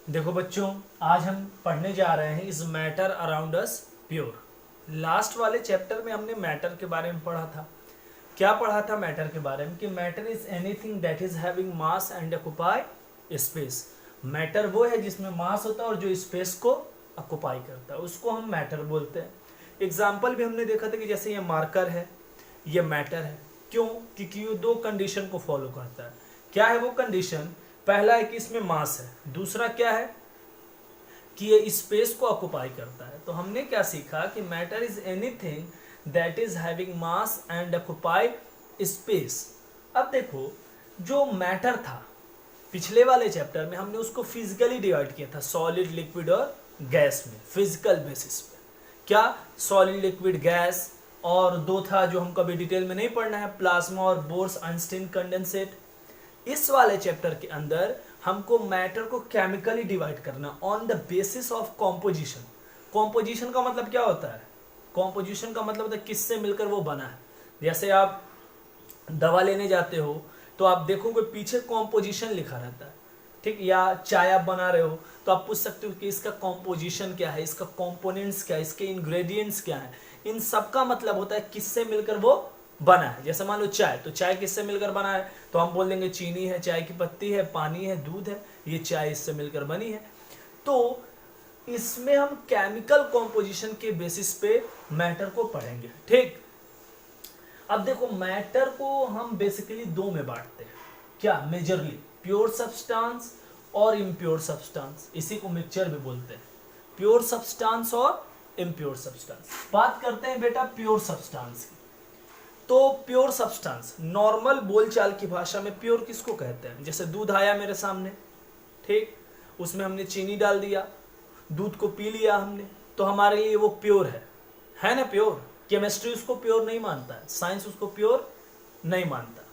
देखो बच्चों, आज हम पढ़ने जा रहे हैं is matter around us pure. Last वाले चैप्टर में हमने मैटर के बारे में पढ़ा था। क्या पढ़ा था मैटर के बारे में? कि matter is anything that is having mass and occupy space. Matter वो है जिसमें मास होता है और जो स्पेस को ऑक्युपाई करता है, उसको हम मैटर बोलते हैं। एग्जाम्पल भी हमने देखा था कि जैसे ये मार्कर है, ये मैटर है। क्यों? क्योंकि ये दो कंडीशन को फॉलो करता है। क्या है वो कंडीशन? पहला है कि इसमें मास है, दूसरा क्या है कि ये स्पेस को ऑक्युपाई करता है। तो हमने क्या सीखा कि matter is anything that is having mass and occupy space. अब देखो, जो मैटर था पिछले वाले चैप्टर में हमने उसको फिजिकली डिवाइड किया था, सॉलिड, लिक्विड और गैस में, फिजिकल बेसिस पे। क्या? Solid, liquid, gas. और दो था जो हम कभी डिटेल में नहीं पढ़ना है, प्लाज्मा और बोर्स आइंस्टीन कंडेंसेट। इस वाले चैप्टर के अंदर हमको मैटर को केमिकली डिवाइड करना on the basis of composition. Composition का मतलब क्या होता है? कॉम्पोजिशन का मतलब होता है किससे मिलकर वो बना है। जैसे आप दवा लेने जाते हो तो आप देखोगे पीछे कॉम्पोजिशन लिखा रहता है, ठीक? या चाय आप बना रहे हो तो आप पूछ सकते हो कि इसका कॉम्पोजिशन क्या है, इसका कंपोनेंट्स क्या है, इसके इंग्रेडिएंट्स क्या है। इन सब का मतलब होता है किससे मिलकर वो बना है। जैसे मान लो चाय, तो चाय किससे मिलकर बना है? तो हम बोल देंगे चीनी है, चाय की पत्ती है, पानी है, दूध है, ये चाय इससे मिलकर बनी है। तो इसमें हम केमिकल कॉम्पोजिशन के बेसिस पे मैटर को पढ़ेंगे, ठीक? अब देखो, मैटर को हम बेसिकली दो में बांटते हैं। क्या? मेजरली प्योर सब्सटेंस और इम्प्योर सब्सटेंस। इसी को मिक्सचर भी बोलते हैं, प्योर सब्सटेंस और इम्प्योर सब्सटेंस। बात करते हैं बेटा प्योर सब्सटेंस की। तो प्योर सब्सटेंस नॉर्मल बोलचाल की भाषा में प्योर किसको कहते हैं? जैसे दूध आया मेरे सामने, ठीक, उसमें हमने चीनी डाल दिया, दूध को पी लिया हमने, तो हमारे लिए वो प्योर है ना? प्योर। केमिस्ट्री उसको प्योर नहीं मानता है, साइंस उसको प्योर नहीं मानता।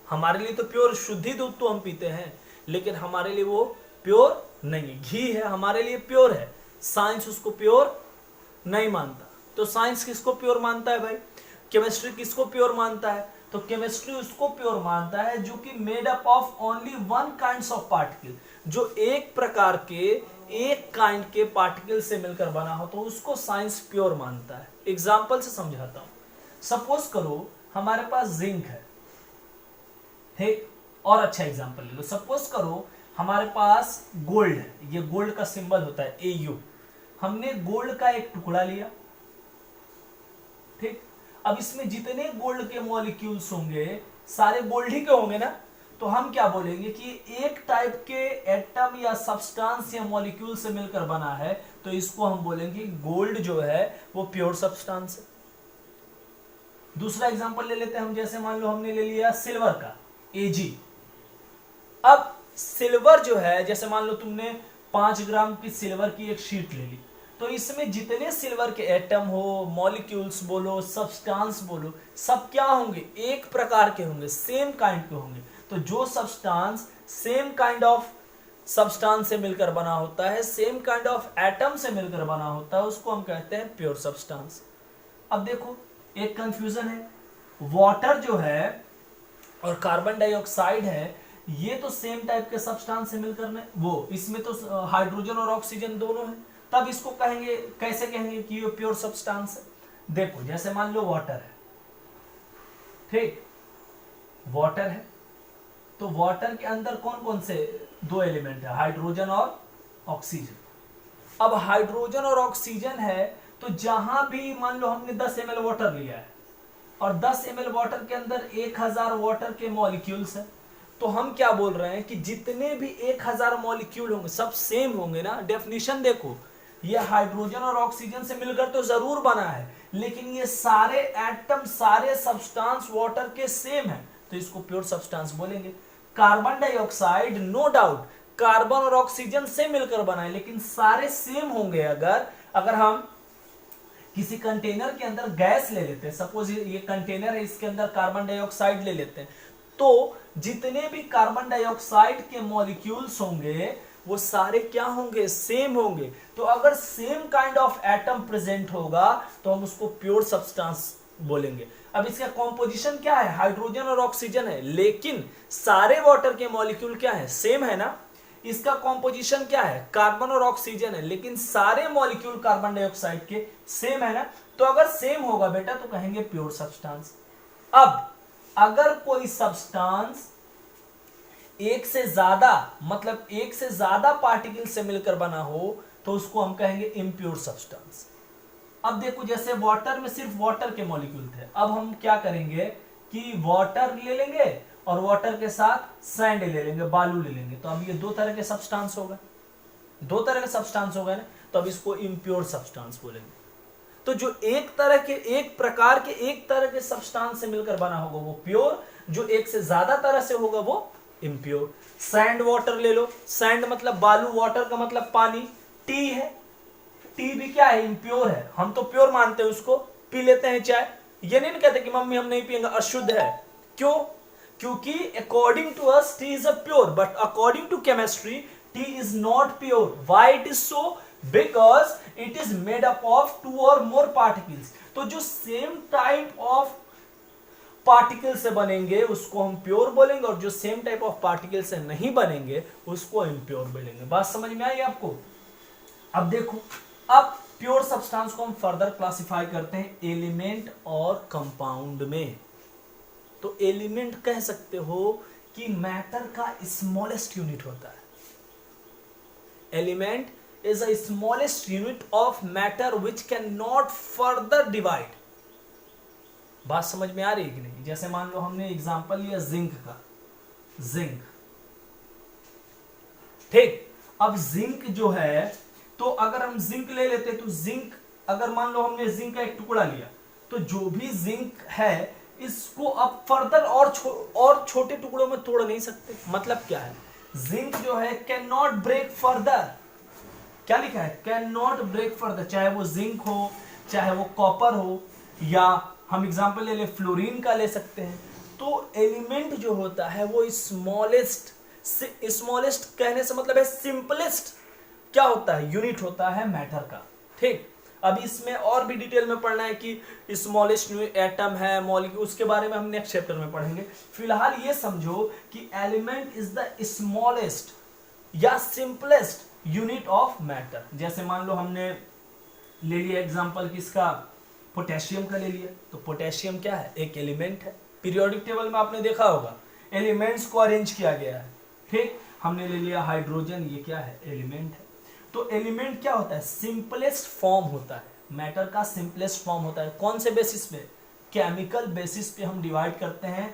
हमारे लिए तो प्योर शुद्ध ही दूध तो हम पीते हैं, लेकिन हमारे लिए वो प्योर नहीं। घी है, हमारे लिए प्योर है, साइंस उसको प्योर नहीं मानता। तो साइंस किसको प्योर मानता है भाई? केमिस्ट्री किसको प्योर मानता है? तो केमिस्ट्री उसको प्योर मानता है जो कि made up of only one kinds of particle, जो एक प्रकार के, एक काइंड के पार्टिकल से मिलकर बना हो, तो उसको साइंस प्योर मानता है। एग्जाम्पल से समझाता हूं। सपोज करो हमारे पास जिंक है, ठीक? और अच्छा एग्जाम्पल ले लो। सपोज करो हमारे पास गोल्ड है, ये गोल्ड का सिंबल होता है AU। हमने गोल्ड का एक टुकड़ा लिया, ठीक? अब इसमें जितने गोल्ड के मॉलिक्यूल्स होंगे सारे गोल्ड ही के होंगे ना। तो हम क्या बोलेंगे कि एक टाइप के एटम या सब्सटेंस या मॉलिक्यूल से मिलकर बना है, तो इसको हम बोलेंगे गोल्ड जो है वो प्योर सब्सटेंस है। दूसरा एग्जांपल ले लेते हैं हम। जैसे मान लो हमने ले लिया सिल्वर का Ag। अब सिल्वर जो है, जैसे मान लो तुमने 5 ग्राम की सिल्वर की एक शीट ले ली, तो इसमें जितने सिल्वर के एटम हो, मॉलिक्यूल्स बोलो, सब्सटेंस बोलो, सब क्या होंगे? एक प्रकार के होंगे, सेम काइंड के होंगे। तो जो substance same kind of substance से मिलकर बना होता है, सेम काइंड ऑफ एटम से मिलकर बना होता है, उसको हम कहते हैं प्योर सब्सटेंस। अब देखो, एक कंफ्यूजन है। वाटर जो है और कार्बन डाइऑक्साइड है, ये तो सेम टाइप के सब्सटेंस से मिलकर वो, इसमें तो हाइड्रोजन और ऑक्सीजन दोनों है, तब इसको कहेंगे, कैसे कहेंगे कि ये प्योर सब्सटेंस है? देखो, जैसे मान लो वाटर है, ठीक? वाटर है, तो वाटर के अंदर कौन कौन से दो एलिमेंट है? हाइड्रोजन और ऑक्सीजन। अब हाइड्रोजन और ऑक्सीजन है, तो जहां भी मान लो हमने 10 ml वाटर लिया है और 10 ml वाटर के अंदर 1000 वाटर के मॉलिक्यूल्स है, तो हम क्या बोल रहे हैं कि जितने भी 1000 मॉलिक्यूल होंगे सब सेम होंगे ना। डेफिनेशन देखो, ये हाइड्रोजन और ऑक्सीजन से मिलकर तो जरूर बना है, लेकिन ये सारे एटम, सारे सब्सटेंस वाटर के सेम है, तो इसको प्योर सब्सटेंस बोलेंगे। Carbon dioxide no doubt carbon और ऑक्सीजन से मिलकर बना है, लेकिन सारे सेम होंगे। अगर हम किसी कंटेनर के अंदर गैस ले लेते हैं, सपोज ये कंटेनर है, इसके अंदर कार्बन डाइऑक्साइड ले लेते हैं, तो जितने भी कार्बन डाइऑक्साइड के मॉलिक्यूल्स होंगे वो सारे क्या होंगे? सेम होंगे। तो अगर same kind of atom present होगा तो हम उसको प्योर सब्सटेंस बोलेंगे। अब इसका कॉम्पोजिशन क्या है? हाइड्रोजन और ऑक्सीजन है, लेकिन सारे वाटर के मॉलिक्यूल क्या है? सेम है ना। इसका कॉम्पोजिशन क्या है, कार्बन और ऑक्सीजन है, लेकिन सारे मॉलिक्यूल कार्बन डाइऑक्साइड के सेम है ना, तो अगर सेम होगा बेटा तो कहेंगे प्योर सब्सटेंस। अब अगर कोई सब्सटेंस एक से ज्यादा, मतलब एक से ज्यादा पार्टिकल से मिलकर बना हो तो उसको हम कहेंगे इम्प्योर सब्सटेंस। अब देखो जैसे वाटर में सिर्फ वाटर के मॉलिक्यूल थे, अब हम क्या करेंगे कि वाटर ले लेंगे और वाटर के साथ सैंड ले लेंगे, बालू ले लेंगे, तो अब ये दो तरह के सब्सटेंस हो गए, दो तरह के सब्सटेंस हो गए ना, तो अब इसको इम्प्योर सब्सटेंस बोलेंगे। तो जो एक तरह के, एक प्रकार के, एक तरह के सब्सटेंस से मिलकर बना होगा वो प्योर, जो एक से ज्यादा तरह से होगा वो इम्प्योर। सैंड वाटर ले लो, सैंड मतलब बालू, वाटर का मतलब पानी, टी है, टी भी क्या है, इम्प्योर है, हम तो प्योर मानते हैं उसको, पी लेते हैं चाय, ये नहीं कहते कि मम्मी हम नहीं पिएंगे, अशुद्ध है। क्यों? क्योंकि according to us tea is a pure, but according to chemistry tea is not pure. Why it is so? Because it is made up of two और मोर पार्टिकल्स। तो जो सेम टाइप ऑफ पार्टिकल से बनेंगे उसको हम pure बोलेंगे, और जो सेम टाइप ऑफ पार्टिकल से नहीं बनेंगे उसको इम्प्योर बोलेंगे। बात समझ में आई आपको? अब देखो, अब प्योर सब्सटेंस को हम फर्दर क्लासिफाई करते हैं एलिमेंट और कंपाउंड में। तो एलिमेंट कह सकते हो कि मैटर का स्मॉलेस्ट यूनिट होता है। Element is a smallest unit of matter which can not further divide. बात समझ में आ रही है कि नहीं? जैसे मान लो हमने एग्जांपल लिया जिंक का, जिंक, ठीक। अब जिंक जो है, तो अगर हम जिंक ले लेते तो जिंक, अगर मान लो हमने जिंक का एक टुकड़ा लिया, तो जो भी जिंक है इसको अब फर्दर और छोटे टुकड़ों में तोड़ नहीं सकते। मतलब क्या है, जिंक जो है कैन नॉट ब्रेक फर्दर। क्या लिखा है? Can not break further. चाहे वो जिंक हो, चाहे वो कॉपर हो, या हम एग्जांपल ले ले फ्लोरीन का ले सकते हैं। तो एलिमेंट जो होता है वो स्मॉलेस्ट, स्मॉलेस्ट कहने से मतलब है सिंपलेस्ट क्या होता है, यूनिट होता है मैटर का, ठीक। अब इसमें और भी डिटेल में पढ़ना है कि स्मॉलेस्ट एटम है, मॉलिक्यूल, उसके बारे में हम नेक्स्ट चैप्टर में पढ़ेंगे। फिलहाल ये समझो कि एलिमेंट इज द स्मॉलेस्ट या सिंपलेस्ट यूनिट ऑफ मैटर। जैसे मान लो हमने ले लिया एग्जांपल किसका, पोटेशियम का ले लिया, तो पोटेशियम क्या है, एक एलिमेंट है। पीरियोडिक टेबल में आपने देखा होगा एलिमेंट्स को अरेंज किया गया है, ठीक। हमने ले लिया हाइड्रोजन, ये क्या है, एलिमेंट है। तो एलिमेंट क्या होता है, सिंपलेस्ट फॉर्म होता है, मैटर का सिंपलेस्ट फॉर्म होता है। कौन से बेसिस पे? केमिकल बेसिस पे हम डिवाइड करते हैं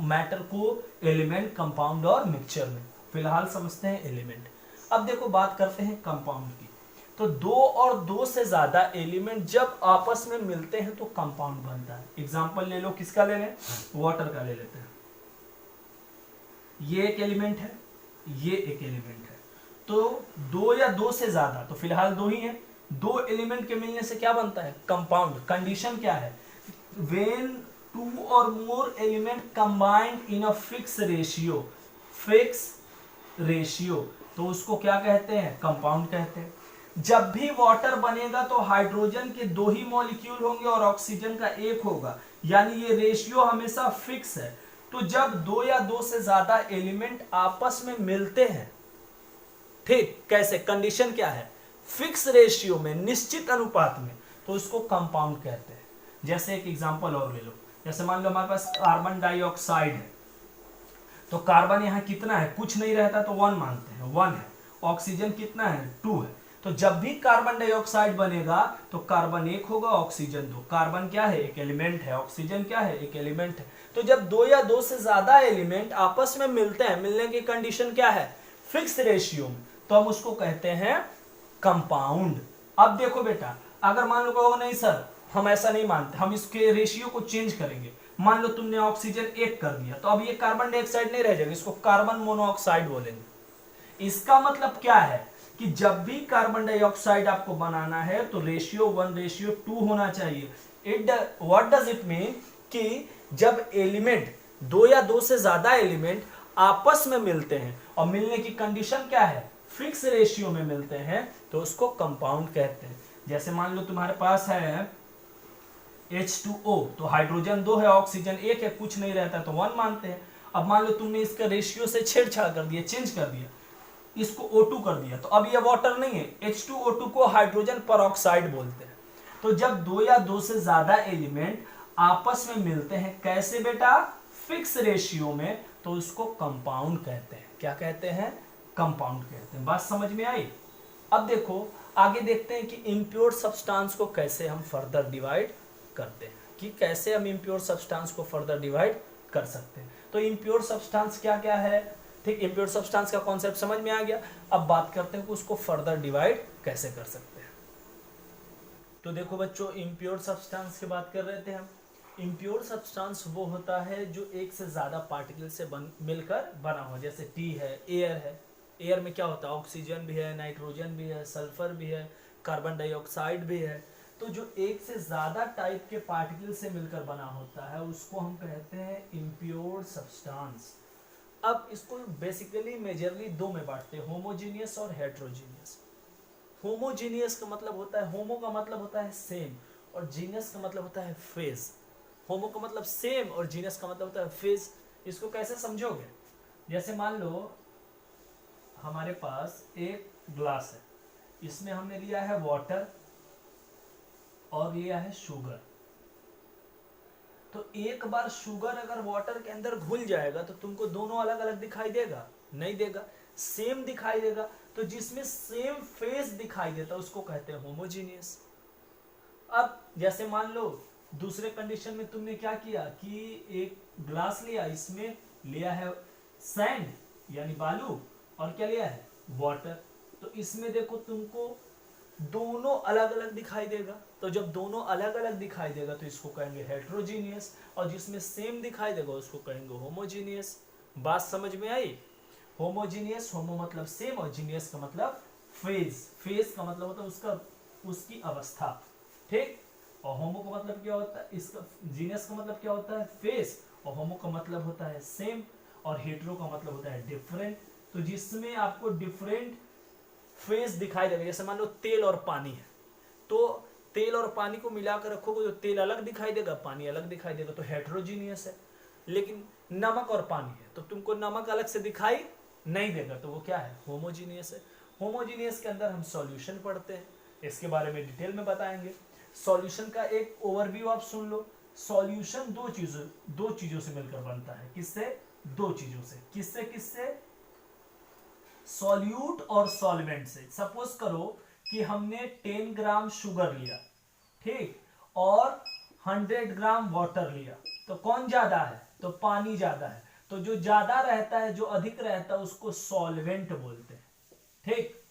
मैटर को एलिमेंट, कंपाउंड और मिक्सचर में। फिलहाल समझते हैं एलिमेंट। अब देखो बात करते हैं कंपाउंड की। तो दो और दो से ज्यादा एलिमेंट जब आपस में मिलते हैं तो कंपाउंड बनता है। एग्जांपल ले लो, किसका ले लें, वाटर का ले लेते हैं। ये एक एलिमेंट है, ये एक एलिमेंट है, तो दो या दो से ज्यादा, तो फिलहाल दो ही है, दो एलिमेंट के मिलने से क्या बनता है, कंपाउंड। कंडीशन क्या है, व्हेन टू और मोर element combined in a fix ratio, fix ratio, तो उसको क्या कहते हैं, कंपाउंड कहते हैं। जब भी वाटर बनेगा तो हाइड्रोजन के दो ही मॉलिक्यूल होंगे और ऑक्सीजन का एक होगा, यानी ये रेशियो हमेशा फिक्स है। तो जब दो या दो से ज्यादा एलिमेंट आपस में मिलते हैं, ठीक, कैसे, कंडीशन क्या है, फिक्स रेशियो में, निश्चित अनुपात में, तो उसको कंपाउंड कहते हैं। जैसे एक एग्जांपल और ले लो, जैसे मान लो हमारे पास कार्बन डाइऑक्साइड है, तो कार्बन यहाँ कितना है, कुछ नहीं रहता तो 1 मानते हैं, 1 है। ऑक्सीजन कितना है, 2 है। तो जब भी कार्बन डाइऑक्साइड बनेगा तो कार्बन 1 होगा, ऑक्सीजन 2। कार्बन क्या है, एक एलिमेंट है, ऑक्सीजन क्या है, एक एलिमेंट है। तो जब दो या दो से ज्यादा एलिमेंट आपस में मिलते हैं, मिलने की कंडीशन क्या है, फिक्स रेशियो में, तो हम उसको कहते हैं कंपाउंड। अब देखो बेटा, अगर मान लो कहोगे नहीं सर हम ऐसा नहीं मानते, हम इसके रेशियो को चेंज करेंगे। मान लो तुमने ऑक्सीजन 1 कर दिया, तो अब ये कार्बन डाइऑक्साइड नहीं रह जाएगा, इसको कार्बन मोनोऑक्साइड बोलेंगे। इसका मतलब क्या है कि जब भी कार्बन डाइऑक्साइड आपको बनाना है तो रेशियो 1:2 होना चाहिए। व्हाट डज इट मीन कि जब एलिमेंट, दो या दो से ज्यादा एलिमेंट आपस में मिलते हैं और मिलने की कंडीशन क्या है, फिक्स रेशियो में मिलते हैं, तो उसको कंपाउंड कहते हैं। जैसे मान लो तुम्हारे पास है H2O, तो हाइड्रोजन 2 है, ऑक्सीजन 1 है, कुछ नहीं रहता तो 1 मानते हैं। अब मान लो तुमने इसका रेशियो से छेड़छाड़ कर दिया, चेंज कर दिया, इसको O2 कर दिया, तो अब ये वाटर नहीं है, H2O2 को हाइड्रोजन परऑक्साइड बोलते हैं। तो जब दो या दो से ज्यादा एलिमेंट आपस में मिलते हैं, कैसे बेटा, फिक्स रेशियो में, तो उसको कंपाउंड कहते हैं। क्या कहते हैं, कंपाउंड कहते हैं। बात समझ में आई। अब देखो आगे देखते हैं कि इम्प्योर सब्सटेंस को कैसे हम फर्दर डिवाइड करते हैं, कि कैसे हम इम्प्योर सब्सटेंस को फर्दर डिवाइड कर सकते हैं। तो इम्प्योर सब्सटेंस क्या क्या है, ठीक, इम्प्योर सब्सटेंस का कॉन्सेप्ट समझ में आ गया। अब बात करते हैं कि उसको फर्दर डिवाइड कैसे कर सकते हैं। तो देखो बच्चों, इम्प्योर सब्सटेंस की बात कर रहे थे हम। इम्प्योर सब्सटेंस वो होता है जो एक से ज्यादा पार्टिकल से मिलकर बना हो, जैसे टी है, एयर है। एयर में क्या होता है, ऑक्सीजन भी है, नाइट्रोजन भी है, सल्फर भी है, कार्बन डाइऑक्साइड भी है। तो जो एक से ज्यादा टाइप के पार्टिकल से मिलकर बना होता है उसको हम कहते हैं इम्प्योर सब्सटेंस। अब इसको बेसिकली मेजरली दो में बांटते हैं, होमोजीनियस और हेट्रोजीनियस। होमोजीनियस का मतलब होता है, होमो का मतलब होता है सेम, और जीनियस का मतलब होता है फेज। होमो का मतलब सेम और जीनियस का मतलब होता है फेज। इसको कैसे समझोगे, जैसे मान लो हमारे पास एक ग्लास है, इसमें हमने लिया है वाटर और लिया है शुगर। तो एक बार शुगर अगर वाटर के अंदर घुल जाएगा तो तुमको दोनों अलग अलग दिखाई देगा, नहीं देगा, सेम दिखाई देगा। तो जिसमें सेम फेस दिखाई देता उसको कहते हैं होमोजीनियस। अब जैसे मान लो दूसरे कंडीशन में तुमने क्या किया कि एक ग्लास लिया, इसमें लिया है सैंड यानी बालू, और क्या लिया है, वाटर। तो इसमें देखो तुमको दोनों अलग अलग दिखाई देगा। तो जब दोनों अलग अलग दिखाई देगा तो इसको कहेंगे हेट्रोजीनियस, और जिसमें सेम दिखाई देगा उसको कहेंगे होमोजीनियस। बात समझ में आई। होमोजीनियस, होमो मतलब सेम, और जीनियस का मतलब फेज। फेज का मतलब होता है उसका, उसकी अवस्था, ठीक। और होमो का मतलब क्या होता है, इसका जीनियस का मतलब क्या होता है, फेस, और होमो का मतलब होता है सेम, और हेट्रो का मतलब होता है डिफरेंट। तो जिसमें आपको डिफरेंट फेस दिखाई देगा, जैसे मान लो तेल और पानी है, तो तेल और पानी को मिलाकर रखोगे तो तेल अलग दिखाई देगा, पानी अलग दिखाई देगा, तो हेट्रोजीनियस है। लेकिन नमक और पानी है तो तुमको नमक अलग से दिखाई नहीं देगा, तो वो क्या है, होमोजीनियस है। होमोजीनियस के अंदर हम सॉल्यूशन पढ़ते हैं, इसके बारे में डिटेल में बताएंगे। सॉल्यूशन का एक ओवरव्यू आप सुन लो। सॉल्यूशन दो चीजों से मिलकर बनता है। किससे, दो चीजों से। किससे किससे, सॉल्यूट और सॉल्वेंट से। सपोज करो कि हमने 10 ग्राम शुगर लिया, ठीक, और 100 ग्राम वाटर लिया, तो कौन ज्यादा है, तो पानी ज्यादा है। तो जो ज्यादा रहता है, जो अधिक रहता है उसको सॉल्वेंट बोलते हैं, ठीक,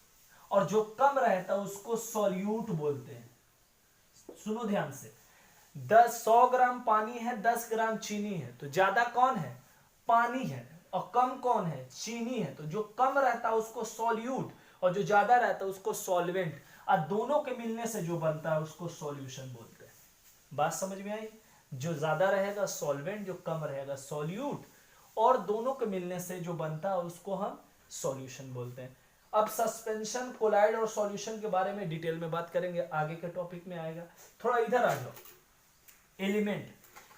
और जो कम रहता है उसको सॉल्यूट बोलते हैं। सुनो ध्यान से, 100 ग्राम पानी है, 10 ग्राम चीनी है, तो ज्यादा कौन है, पानी है, और कम कौन है, चीनी है। तो जो कम रहता है उसको सॉल्यूट, और जो ज्यादा रहता है उसको सॉल्वेंट, और दोनों के मिलने से जो बनता है उसको सॉल्यूशन बोलते हैं। बात समझ में आई। जो ज्यादा रहेगा सॉल्वेंट, जो कम रहेगा सॉल्यूट, और दोनों के मिलने से जो बनता है उसको हम सॉल्यूशन बोलते हैं। अब सस्पेंशन, कोलाइड और सॉल्यूशन के बारे में डिटेल में बात करेंगे, आगे के टॉपिक में आएगा। थोड़ा इधर आ जाओ।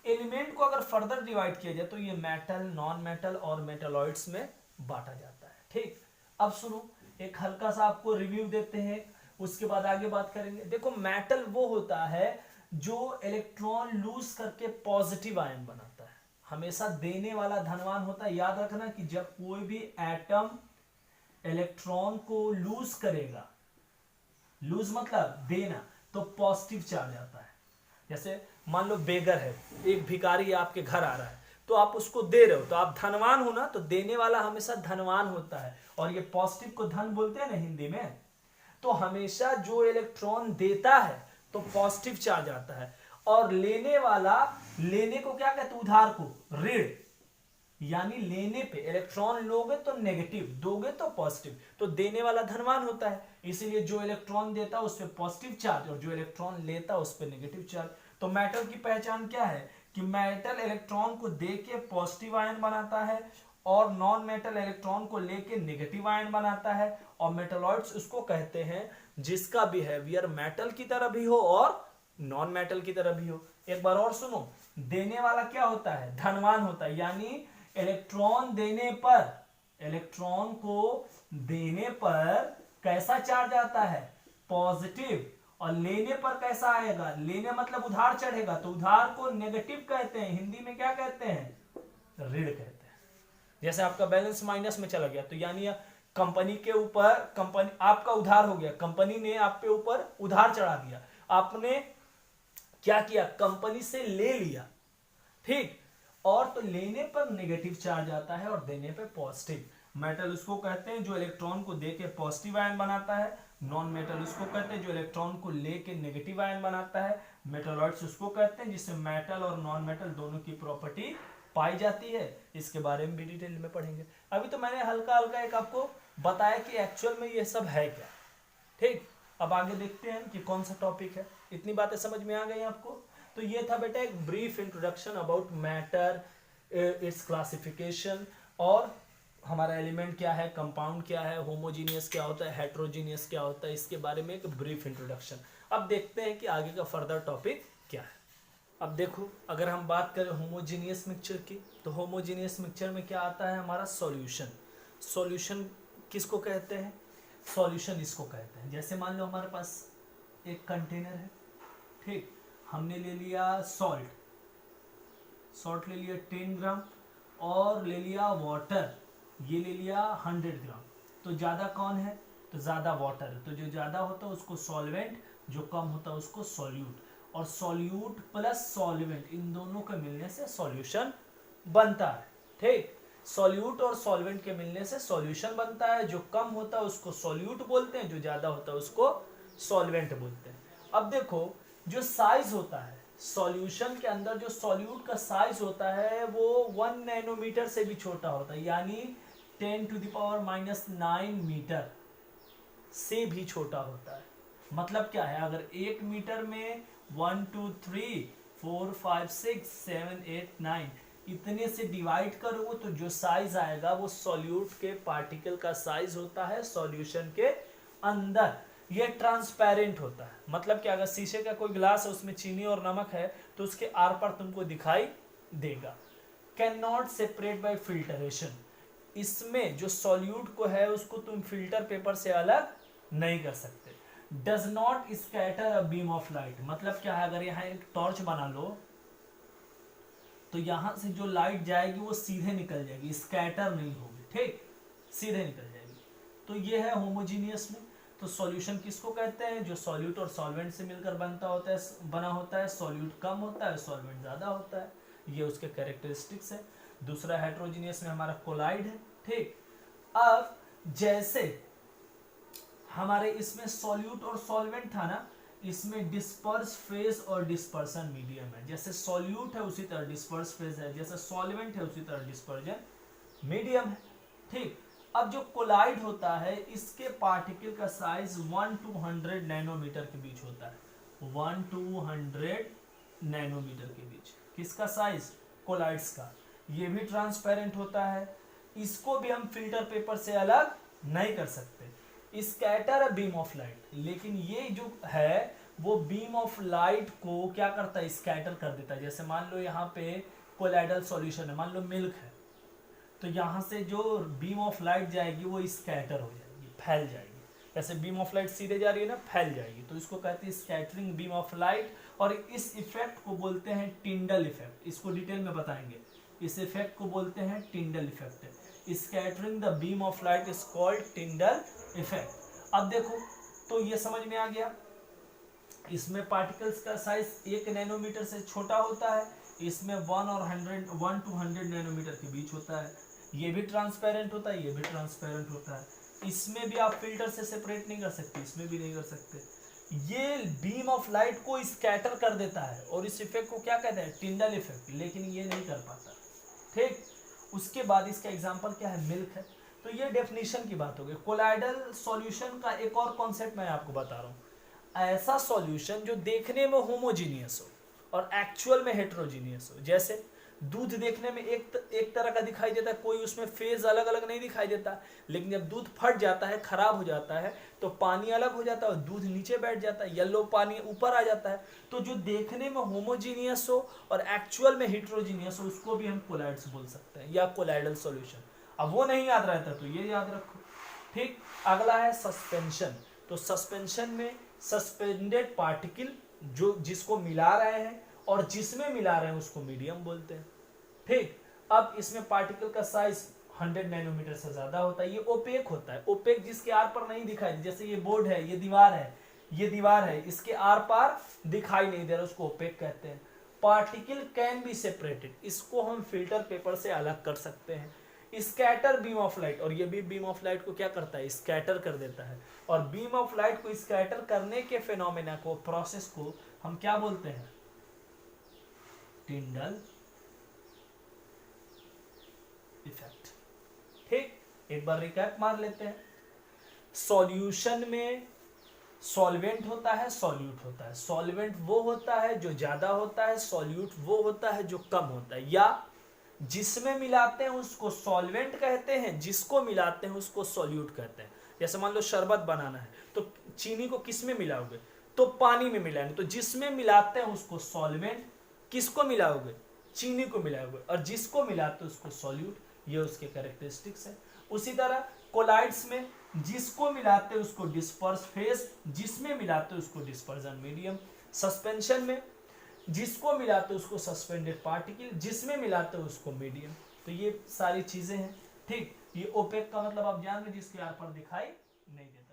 एलिमेंट को अगर फर्दर डिवाइड किया जाए तो ये मेटल, नॉन मेटल और मेटलॉइड्स में बांटा जाता है, ठीक। अब सुनो, एक हल्का सा आपको रिव्यू देते हैं, उसके बाद आगे बात करेंगे। देखो मेटल वो होता है जो इलेक्ट्रॉन लूज करके पॉजिटिव आयन बनाता है, हमेशा देने वाला धनवान होता है। याद रखना कि जब कोई भी एटम इलेक्ट्रॉन को लूज करेगा, लूज मतलब देना, तो पॉजिटिव चार्ज आता है। जैसे मान लो बेगर है, एक भिखारी आपके घर आ रहा है, तो आप उसको दे रहे हो, तो आप धनवान हो ना, तो देने वाला हमेशा धनवान होता है, और ये पॉजिटिव को धन बोलते हैं ना हिंदी में। तो हमेशा जो इलेक्ट्रॉन देता है तो पॉजिटिव चार्ज आता है, और लेने वाला, लेने को क्या कहते हैं, उधार को ऋण, यानी लेने पे इलेक्ट्रॉन लोगे तो नेगेटिव, दोगे तो पॉजिटिव, तो देने वाला धनवान होता है। इसीलिए जो इलेक्ट्रॉन देता है उस पे पॉजिटिव चार्ज, और जो इलेक्ट्रॉन लेता है उस पे नेगेटिव चार्ज। तो मेटल की पहचान क्या है कि मेटल इलेक्ट्रॉन को देके पॉजिटिव आयन बनाता है, और नॉन मेटल इलेक्ट्रॉन को लेके नेगेटिव आयन बनाता है। और मेटलॉइड्स उसको कहते हैं जिसका बिहेवियर मेटल की तरह भी हो और नॉन मेटल की तरह भी हो। एक बार और सुनो, देने वाला क्या होता है, धनवान होता है, यानी इलेक्ट्रॉन देने पर, इलेक्ट्रॉन को देने पर कैसा चार्ज आता है, पॉजिटिव, और लेने पर कैसा आएगा, लेने मतलब उधार चढ़ेगा, तो उधार को नेगेटिव कहते हैं, हिंदी में क्या कहते हैं, ऋण कहते हैं। जैसे आपका बैलेंस माइनस में चला गया, तो यानी कंपनी के ऊपर, कंपनी आपका उधार हो गया, कंपनी ने आप पे ऊपर उधार चढ़ा दिया, आपने क्या किया, कंपनी से ले लिया, ठीक, और तो लेने पर नेगेटिव चार्ज आता है और देने पे पॉजिटिव। मेटल उसको कहते हैं जो इलेक्ट्रॉन को देके पॉजिटिव आयन बनाता है, नॉन मेटल उसको कहते हैं जो इलेक्ट्रॉन को लेके नेगेटिव आयन बनाता है, मेटलॉइड्स उसको कहते हैं जिसमें मेटल और नॉन मेटल दोनों की प्रॉपर्टी पाई जाती है। इसके बारे में भी डिटेल में पढ़ेंगे। अभी तो मैंने हल्का हल्का एक आपको बताया कि एक्चुअल में ये सब है क्या, ठीक। अब आगे देखते हैं कि कौन सा टॉपिक है। इतनी बातें समझ में आ गई आपको? तो ये था बेटा एक brief introduction about matter, it's classification, और हमारा एलिमेंट क्या है, कंपाउंड क्या है, होमोजीनियस क्या होता है, हेट्रोजीनियस क्या होता है, इसके बारे में एक ब्रीफ इंट्रोडक्शन। अब देखते हैं कि आगे का फर्दर टॉपिक क्या है। अब देखो, अगर हम बात करें होमोजीनियस मिक्सचर की, तो होमोजीनियस मिक्सचर में क्या आता है हमारा, सॉल्यूशन। सॉल्यूशन किसको कहते हैं, सॉल्यूशन इसको कहते हैं। जैसे मान लो हमारे पास एक कंटेनर है, ठीक, हमने ले लिया सॉल्ट, सॉल्ट ले लिया 10 ग्राम, और ले लिया वाटर, ये ले लिया 100 ग्राम। तो ज़्यादा कौन है, तो ज़्यादा वाटर है, तो जो ज़्यादा होता है उसको सॉल्वेंट, जो कम होता है उसको सॉल्यूट, और सॉल्यूट प्लस सॉल्वेंट इन दोनों के मिलने से सॉल्यूशन बनता है, ठीक। सॉल्यूट और सॉल्वेंट के मिलने से सॉल्यूशन बनता है, जो कम होता है उसको सॉल्यूट बोलते हैं, जो ज़्यादा होता है उसको सॉल्वेंट बोलते हैं। अब देखो, जो साइज होता है सॉल्यूशन के अंदर, जो सॉल्यूट का साइज होता है वो 1 नैनोमीटर से भी छोटा होता है, यानी 10⁻⁹ मीटर से भी छोटा होता है। मतलब क्या है, अगर 1 मीटर में 1 2 3 4 5 6 7 8 9 इतने से डिवाइड करोगे तो जो साइज आएगा वो सॉल्यूट के पार्टिकल का साइज होता है सॉल्यूशन के अंदर। ये ट्रांसपेरेंट होता है, मतलब कि अगर शीशे का कोई ग्लास है उसमें चीनी और नमक है तो उसके आर पार तुमको दिखाई देगा। Can not separate by filtration, इसमें जो सॉल्यूट को है उसको तुम फिल्टर पेपर से अलग नहीं कर सकते। Does not scatter a beam of light, मतलब क्या है, अगर यहाँ एक टॉर्च बना लो तो यहां से जो लाइट जाएगी वो सीधे निकल जाएगी, स्कैटर नहीं होगी, ठीक, सीधे निकल जाएगी। तो ये है होमोजीनियस में। तो सॉल्यूशन किसको कहते हैं, जो सॉल्यूट और सॉल्वेंट से मिलकर बना होता है। सॉल्यूट कम होता है, सॉल्वेंट ज्यादा होता है, ये उसके कैरेक्टरिस्टिक्स है। दूसरा हेट्रोजीनियस में हमारा कोलाइड है, ठीक। अब जैसे हमारे इसमें सॉल्यूट और सॉल्वेंट था ना, इसमें डिस्पर्स फेज और डिस्पर्सन मीडियम है। जैसे सॉल्यूट है उसी तरह डिस्पर्स फेज है, जैसे सॉल्वेंट है उसी तरह डिस्पर्जन मीडियम है, ठीक। अब जो कोलाइड होता है इसके पार्टिकल का साइज 1 to 100 नैनोमीटर के बीच होता है। 1 to 100 नैनोमीटर के बीच किसका साइज, कोलाइड्स का। ये भी ट्रांसपेरेंट होता है, इसको भी हम फिल्टर पेपर से अलग नहीं कर सकते। स्कैटर है बीम ऑफ लाइट, लेकिन ये जो है वो बीम ऑफ लाइट को क्या करता है, स्कैटर कर देता है। जैसे मान लो यहाँ पे कोलाइडल सॉल्यूशन है, मान लो मिल्क है, तो यहाँ से जो बीम ऑफ लाइट जाएगी वो स्कैटर हो जाएगी, फैल जाएगी। जैसे बीम ऑफ लाइट सीधे जा रही है ना, फैल जाएगी, तो इसको कहते हैं स्कैटरिंग बीम ऑफ लाइट। और इस इफेक्ट को बोलते हैं टिंडल इफेक्ट, इसको डिटेल में बताएंगे। इस इफेक्ट को बोलते हैं Tyndall effect. Scattering the beam of light is called Tyndall effect. अब देखो, तो ये समझ में आ गया, इसमें पार्टिकल्स का साइज 1 नैनोमीटर से छोटा होता है, इसमें 1 to 100 नैनोमीटर के बीच होता है। ये भी ट्रांसपेरेंट होता है, ये भी ट्रांसपेरेंट होता है। इसमें भी आप फिल्टर से सेपरेट नहीं कर सकते, इसमें भी नहीं कर सकते। ये बीम ऑफ लाइट को स्कैटर कर देता है और इस इफेक्ट को क्या कहते हैं, टिंडल इफेक्ट, लेकिन ये नहीं कर पाता, ठीक। उसके बाद इसका एग्जांपल क्या है, मिल्क है। तो ये डेफिनेशन की बात हो गई। कोलाइडल सॉल्यूशन का एक और कॉन्सेप्ट मैं आपको बता रहा हूँ, ऐसा सॉल्यूशन जो देखने में होमोजीनियस हो और एक्चुअल में हेट्रोजीनियस हो। जैसे दूध देखने में एक तरह का दिखाई देता है, कोई उसमें फेज अलग अलग नहीं दिखाई देता, लेकिन जब दूध फट जाता है, खराब हो जाता है, तो पानी अलग हो जाता है और दूध नीचे बैठ जाता है, येलो पानी ऊपर आ जाता है। तो जो देखने में होमोजीनियस हो और एक्चुअल में हेट्रोजीनियस हो, उसको भी हम कोलाइड्स बोल सकते हैं या कोलाइडल सॉल्यूशन। अब वो नहीं याद रहता तो ये याद रखो। ठीक, अगला है सस्पेंशन। तो सस्पेंशन में सस्पेंडेड पार्टिकल जो जिसको मिला रहे हैं और जिसमें मिला रहे हैं उसको मीडियम बोलते हैं। ठीक, अब इसमें पार्टिकल का साइज 100 नैनोमीटर से ज्यादा होता है। ये ओपेक होता है, ओपेक जिसके आर पर नहीं दिखाई, जैसे ये बोर्ड है, ये दीवार है, ये दीवार है, इसके आर पार दिखाई नहीं दे रहा, उसको ओपेक कहते हैं। पार्टिकल कैन बी सेपरेटेड, इसको हम फिल्टर पेपर से अलग कर सकते हैं। स्कैटर बीम ऑफ लाइट, और ये भी बीम ऑफ लाइट को क्या करता है, स्कैटर कर देता है। और बीम ऑफ लाइट को स्कैटर करने के फेनोमेना को, प्रोसेस को हम क्या बोलते हैं, टिंडल इफेक्ट। ठीक, एक बार रिकैप मार लेते हैं। सॉल्यूशन में सॉल्वेंट होता है, सॉल्यूट होता है। सॉल्वेंट वो होता है जो ज्यादा होता है, सॉल्यूट वो होता है जो कम होता है। या जिसमें मिलाते हैं उसको सॉल्वेंट कहते हैं, जिसको मिलाते हैं उसको सॉल्यूट कहते हैं। जैसे मान लो शरबत बनाना है तो चीनी को किस में मिलाओगे, तो पानी में मिलाएंगे। तो जिसमें मिलाते हैं उसको सॉल्वेंट, किसको मिलाओगे, चीनी को मिलाओगे, और जिसको मिलाते हैं उसको सॉल्यूट। ये उसके कैरेक्टरिस्टिक्स है। उसी तरह कोलाइड्स में जिसको मिलाते हैं उसको डिस्पर्स फेज, जिसमें मिलाते हैं उसको डिस्पर्जन मीडियम। सस्पेंशन में जिसको मिलाते हैं उसको सस्पेंडेड पार्टिकल, जिसमें मिलाते हैं उसको मीडियम। तो ये सारी चीजें हैं। ठीक, ये ओपेक का मतलब आप जान गए, जिसके आर पर दिखाई नहीं देता।